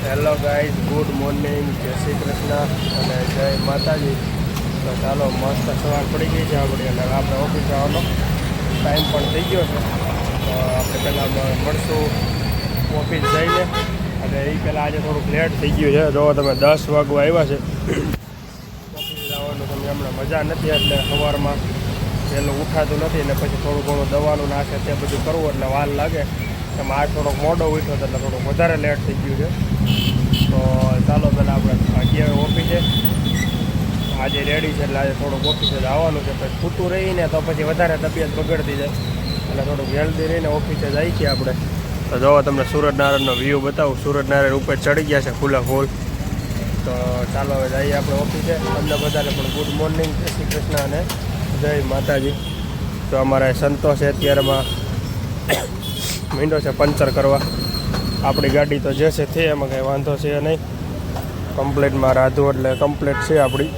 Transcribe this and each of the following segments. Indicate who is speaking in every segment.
Speaker 1: Hello guys, good morning, જય શ્રી કૃષ્ણ અને જય માતાજી. તો ચાલો, મસ્ત સવાર પડી ગઈ છે આપણી અને આપણે ઓફિસ જવાનો ટાઈમ પણ થઈ ગયો છે. તો આપણે પહેલાં મળશું ઓફિસ જઈને. અને એ પહેલાં આજે થોડુંક લેટ થઈ ગયું છે. જો તમે 10 વાગવા આવ્યા છે. ઓફિસ જવાનું તમને હમણાં મજા નથી, એટલે સવારમાં પહેલું ઉઠાતું નથી અને પછી થોડું ઘણું દવાનું નાખે તે બધું કરવું એટલે વાર લાગે. એમાં આ થોડોક મોડો ઉઠ્યો એટલે થોડુંક વધારે લેટ થઈ ગયું છે. તો ચાલો પહેલાં આપણે ભાગીએ ઓફિસે. આજે રેડી છે એટલે આજે થોડુંક ઓફિસે જવાનું છે. પછી ખૂટું રહીને તો પછી વધારે તબિયત બગડતી જાય એટલે થોડુંક હેલ્ધી રહીને ઓફિસે જઈએ છીએ આપણે. તો જોવો તમને સૂરજનારાયણનો વ્યૂ બતાવું. સૂરજનારાયણ ઉપર ચડી ગયા છે ફૂલે ફૂલ. તો ચાલો હવે જઈએ આપણે ઓફિસે. તમને બધાને પણ ગુડ મોર્નિંગ, જય શ્રી કૃષ્ણ અને જય માતાજી. તો અમારા સંતોષ છે અત્યારમાં મીંડો છે પંચર કરવા. આપણી ગાડી તો જે છે તે એમાં કંઈ વાંધો છે નહીં. કમ્પ્લેટમાં રાધું એટલે કમ્પ્લેટ છે આપણી.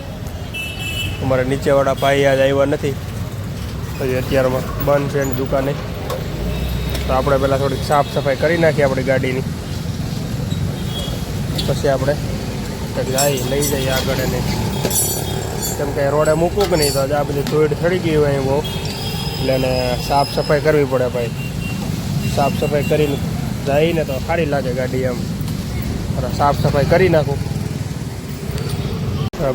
Speaker 1: અમારે નીચેવાળા ભાઈ આજ આવ્યા નથી, પછી અત્યારમાં બંધ છે એની દુકાને. તો આપણે પહેલાં થોડીક સાફ સફાઈ કરી નાખીએ આપણી ગાડીની, પછી આપણે લઈ જઈએ આગળ. એને કેમ કે રોડે મૂકવું કે નહીં, તો આ બધી ધૂળ થડી ગઈ હોય બહુ, એટલે એને સાફ સફાઈ કરવી પડે ભાઈ. સાફ સફાઈ કરીને જઈને તો સારી લાગે ગાડી એમ. સાફ સફાઈ કરી નાખું.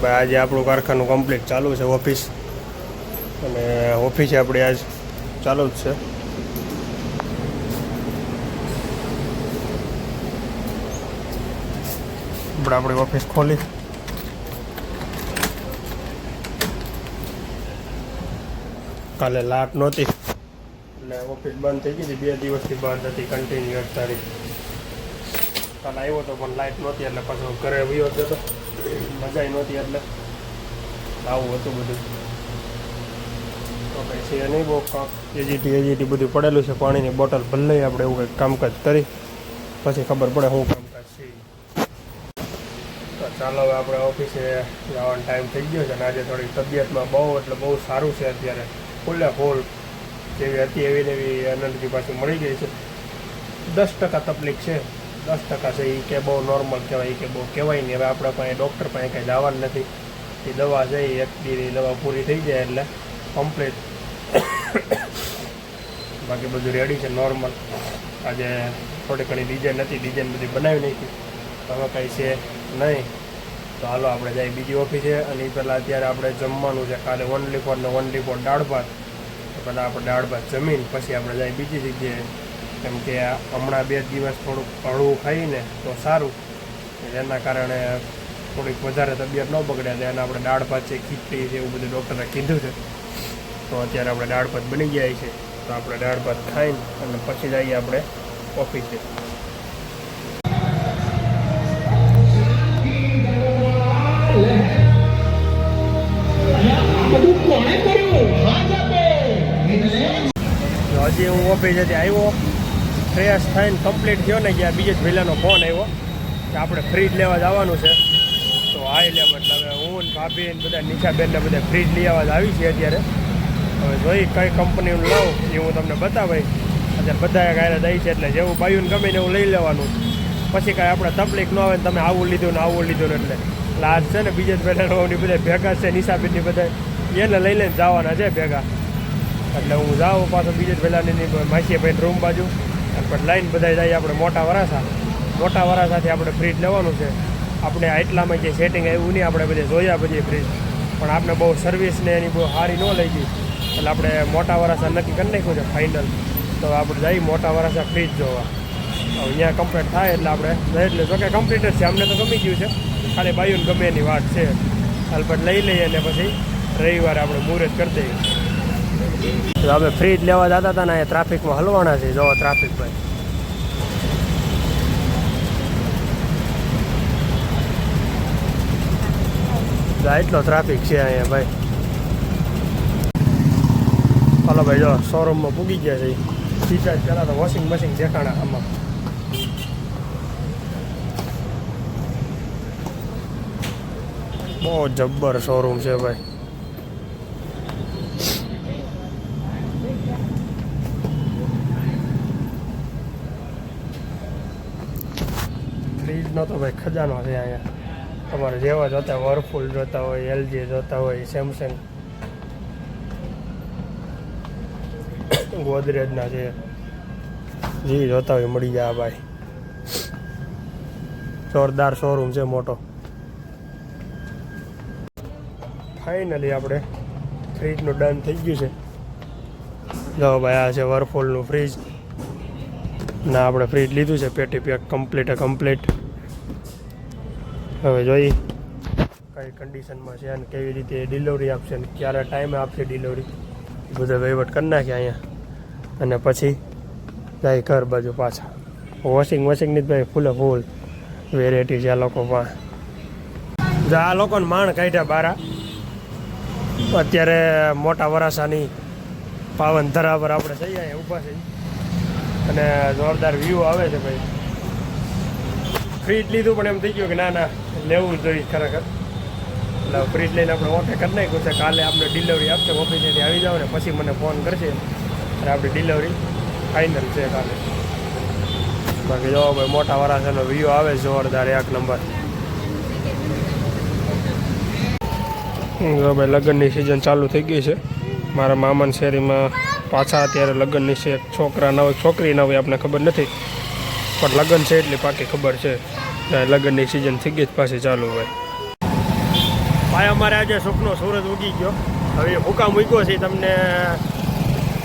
Speaker 1: ભાઈ આજે આપણું કારખાનું કમ્પ્લીટ ચાલુ છે ઓફિસ, અને ઓફિસે આપણી આજ ચાલુ જ છે. આપણે આપણી ઓફિસ ખોલી. કાલે લાટ નહોતી એટલે ઓફિસ બંધ થઈ ગઈ હતી. 2 દિવસથી બંધ હતી કન્ટિન્યુઅસ તારીખ. કાલે આવ્યો હતો પણ લાઇટ નહોતી એટલે પાછો ઘરે વયો જતો. મજા નહોતી એટલે આવું હતું બધું. તો કંઈ છે નહીં બહુ એજીટી બધું પડેલું છે. પાણીની બોટલ ભરી લઈએ આપણે. એવું કંઈક કામકાજ કરી પછી ખબર પડે શું કામકાજ છે. તો ચાલો હવે આપણે ઓફિસે જવાનો ટાઈમ થઈ ગયો છે. અને આજે થોડી તબિયતમાં બહુ એટલે બહુ સારું છે અત્યારે. ફૂલે ફૂલ જેવી હતી એવી ને એવી એનર્જી પાછી મળી ગઈ છે. 10% તકલીફ છે, 10% છે. એ કે બહુ નોર્મલ કહેવાય, એ કે બહુ કહેવાય નહીં. હવે આપણે પાસે ડૉક્ટર પાસે કંઈ જવાનું નથી. એ દવા છે, એક દીની દવા પૂરી થઈ જાય એટલે કમ્પ્લીટ. બાકી બધું રેડી છે, નોર્મલ. આજે થોડી ઘણી ડિઝાઇન બધી બનાવી નાખી. હવે કંઈ છે નહીં. તો હાલો આપણે જઈએ બીજી ઓફિસે. અને એ પહેલાં અત્યારે આપણે જમવાનું છે. કાલે ઓનલી ફોર દાળ ભાત. તો પહેલાં આપણે દાળ ભાત જમીન પછી આપણે જઈએ બીજી જગ્યાએ. કેમ કે હમણાં 2 દિવસ થોડુંક હળવું ખાઈને તો સારું, એના કારણે થોડીક વધારે તબિયત ન બગડે. અને આપણે દાળ ભાત છે, ખીચડી છે, એવું બધું ડૉક્ટરે કીધું છે. તો અત્યારે આપણે દાળ ભાત બની ગયા છે. તો આપણે દાળ ભાત ખાઈને અને પછી જઈએ આપણે ઓફિસે. હજી હું ઓફિસેથી આવ્યો, ફ્રેશ થઈને કમ્પ્લીટ થયો ને, જ્યાં બીજે જ પહેલાંનો ફોન આવ્યો કે આપણે ફ્રીજ લેવા જવાનું છે. તો હાઈ લે એટલે હવે હું ને ભાભી ને બધા નિશાબેનને બધા ફ્રીજ લઈ આવવા આવી છે અત્યારે. હવે જોઈ કઈ કંપનીનું લઉં એ હું તમને બતાવાય. અત્યારે બધા કાંઈ દઈ છે એટલે જેવું બાયુને ગમે ને એવું લઈ લેવાનું. પછી કાંઈ આપણે તકલીફ ન આવે ને તમે આવું લીધું ને આવું લીધું ને એટલે આજ છે ને બીજે જ પહેલાંની બધા ભેગા છે, નિશાબેનની બધા એને લઈ લઈને જવાના છે ભેગા. એટલે હું જાઉં પાછો બીજે જ પહેલાંની માસીએ ભાઈ રૂમ બાજુ. અને પછી લાઈન બધા જઈએ આપણે મોટા વરાસાથી આપણે ફ્રીજ લેવાનું છે. આપણે આટલામાં જે સેટિંગ આવ્યું નહીં, આપણે બધે જોયા બધી ફ્રીજ, પણ આપણે બહુ સર્વિસને એની બહુ સારી ન લઈ ગઈ. એટલે આપણે મોટા વરાસા નક્કી કરી નાખ્યું છે ફાઇનલ. તો આપણે જઈએ મોટા વરાસા ફ્રીજ જોવા. હવે અહીંયા કમ્પ્લીટ થાય એટલે આપણે જઈ એટલે જોકે કમ્પ્લીટ જ છે, અમને તો ગમી ગયું છે. ખાલી બાયુને ગમે એની વાત છે. અલબત્ત લઈ લઈએ અને પછી રવિવારે આપણે મુહૂર્ત કરી દઈએ. આપણે ફ્રીજ લેવા જતા હતા ને, એ ટ્રાફિકમાં હલવાના છે. જો ટ્રાફિક ભાઈ, એટલો ટ્રાફિક છે અહીંયા ભાઈ. ચાલો ભાઈ, જો શોરૂમમાં પૂગી ગયા છે. સીધા જ પહેલાં તો વોશિંગ મશીન દેખાણા આમાં. બહુ જબ્બર શોરૂમ છે ભાઈ. ફ્રીજ ગોદરેજનો તો ભાઈ ખજાનો છે અહીંયા. તમારે જેવા જોતા હોય, વર્લપૂલ જોતા હોય, એલજી જોતા હોય, સેમસંગ, ગોદરેજના છે, જે જોતા હોય મળી જાય ભાઈ. જોરદાર શોરૂમ છે મોટો. ફાઇનલી આપણે ફ્રીજનું ડન થઈ ગયું છે. જો ભાઈ આ છે વર્લપૂલનું ફ્રીજ. ના આપણે ફ્રીજ લીધું છે પેટી પેક કમ્પ્લીટ. હવે જોઈ કઈ કન્ડિશનમાં છે અને કેવી રીતે ડિલિવરી આપશે ને ક્યારે ટાઈમે આપશે ડિલિવરી, બધો વહીવટ કરી નાખ્યા અહીંયા. અને પછી જાય ઘર બાજુ પાછા. વોશિંગની જ ભાઈ ફૂલ વેરાયટી છે આ લોકો પાસે. આ લોકોને માણ કાઢ્યા બારા અત્યારે મોટા વરાસાની પાવન ધરા પર આપણે જઈએ અહીંયા ઊભા છે અને જોરદાર વ્યૂ આવે છે ભાઈ. ફ્રીજ લીધું પણ એમ થઈ ગયું કે ના લેવું જોઈએ ખરેખર. એટલે ફ્રીજ લઈને આપણે ઓકે કરી નાખ્યું છે. કાલે આપણે ડિલિવરી આપશે, ઓફિસેથી આવી જાવ ને પછી મને ફોન કરશે અને આપણી ડિલિવરી ફાઇનલ છે કાલે. બાકી જો ભાઈ મોટા વરાસાનો વ્યૂ આવે જોરદાર એક નંબર. જો ભાઈ લગ્નની સિઝન ચાલુ થઈ ગઈ છે. મારા મામાની શેરીમાં પાછા અત્યારે લગ્નની છે. છોકરા ન હોય છોકરી ન હોય આપણે ખબર નથી, પણ લગ્ન છે એટલી પાકી ખબર છે. લગ્નની સિઝન થઈ ગઈ પાછી ચાલુ હોય. ભાઈ અમારે આજે સુખનો સૂરજ ઉગી ગયો. હવે ભૂકા મૂક્યો છે તમને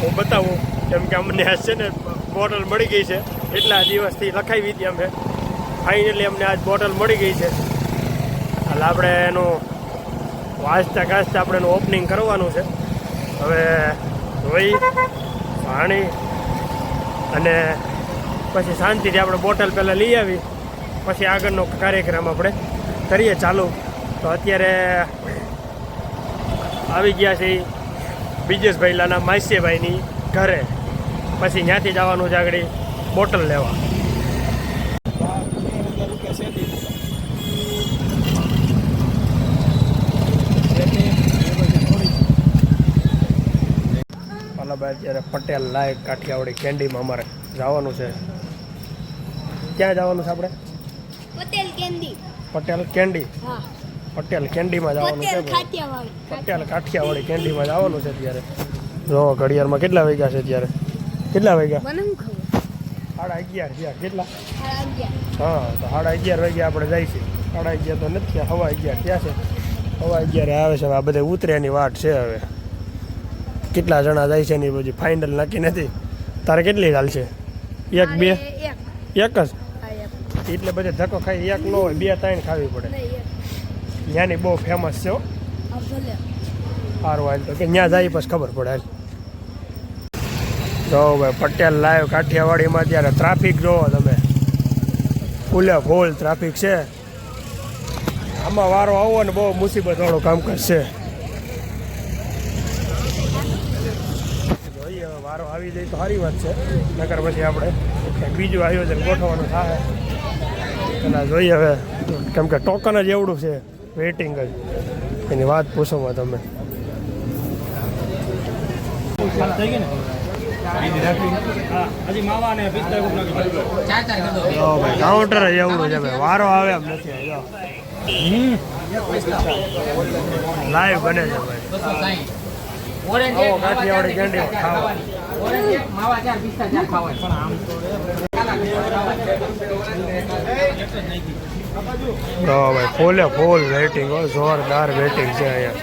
Speaker 1: હું બતાવું, કેમ કે અમને આજ છે ને બોટલ મળી ગઈ છે. એટલા દિવસથી લખાવી હતી અમે, ફાઇનલી અમને આજ બોટલ મળી ગઈ છે. એટલે આપણે એનું વાંચતા આપણે એનું ઓપનિંગ કરવાનું છે. હવે ધોઈ પાણી અને પછી શાંતિથી આપણે બોટલ પહેલાં લઈ આવી, પછી આગળનો કાર્યક્રમ આપણે કરીએ ચાલુ. તો અત્યારે આવી ગયા છે બ્રિજેશભાઈ લાના માસીભાઈની ઘરે. પછી ત્યાંથી જવાનું છે આગળ બોટલ લેવા. અત્યારે પટેલ લાયક કાઠિયાવાડી કેન્ડીમાં અમારે જવાનું છે. ક્યાં જવાનું છે આપણે? પટેલ કેન્ડીમાં જવાનું છે. પટેલ કાઠિયાવાડી કેન્ડીમાં જવાનું છે. અત્યારે જો ઘડિયાળમાં કેટલા વાગ્યા છે? અત્યારે કેટલા વાગ્યા? 11:30 થયા. કેટલા? હા, તો 11:30 વાગ્યા આપણે જાય છે. 11:30 તો નથી થયા, 11:15 થયા છે. 11:15 આવે છે. હવે આ બધા ઉતર્યાની વાટ છે. હવે કેટલા જણા જાય છે ને પછી ફાઇનલ નક્કી નથી. તારે કેટલી ચાલ છે? 1 2 એક જ? એટલે બધે ધક્કો ખાઈ એક ન હોય, 2 3 ખાવી પડે. ત્યાંની બહુ ફેમસ છે. સારું હાલ તો કે ત્યાં જાય પછી ખબર પડે. હાલ જો ભાઈ પટેલ લાઈવ કાઠિયાવાડીમાં અત્યારે ટ્રાફિક જોવો તમે, ફૂલ ટ્રાફિક છે. આમાં વારો આવો ને બહુ મુસીબત વાળું કામકાજ છે. વારો આવી જાય તો સારી વાત છે, નકર પછી આપણે બીજું આયોજન ગોઠવવાનું થાય. એટલે જોઈએ હવે, કેમ કે ટોકન જ એવડું છે, વેઇટિંગ જ. એની વાત પૂછોમાં તમે. કાઉન્ટર જ એવડું છે ભાઈ, વારો આવે એમ નથી. લાઈવ બને છે ભાઈ. કાઠિયાવાડી કેન્ડી ખાવા ભાઈ ફૂલ વેઇટિંગ, જોરદાર વેઇટિંગ છે અહીંયા.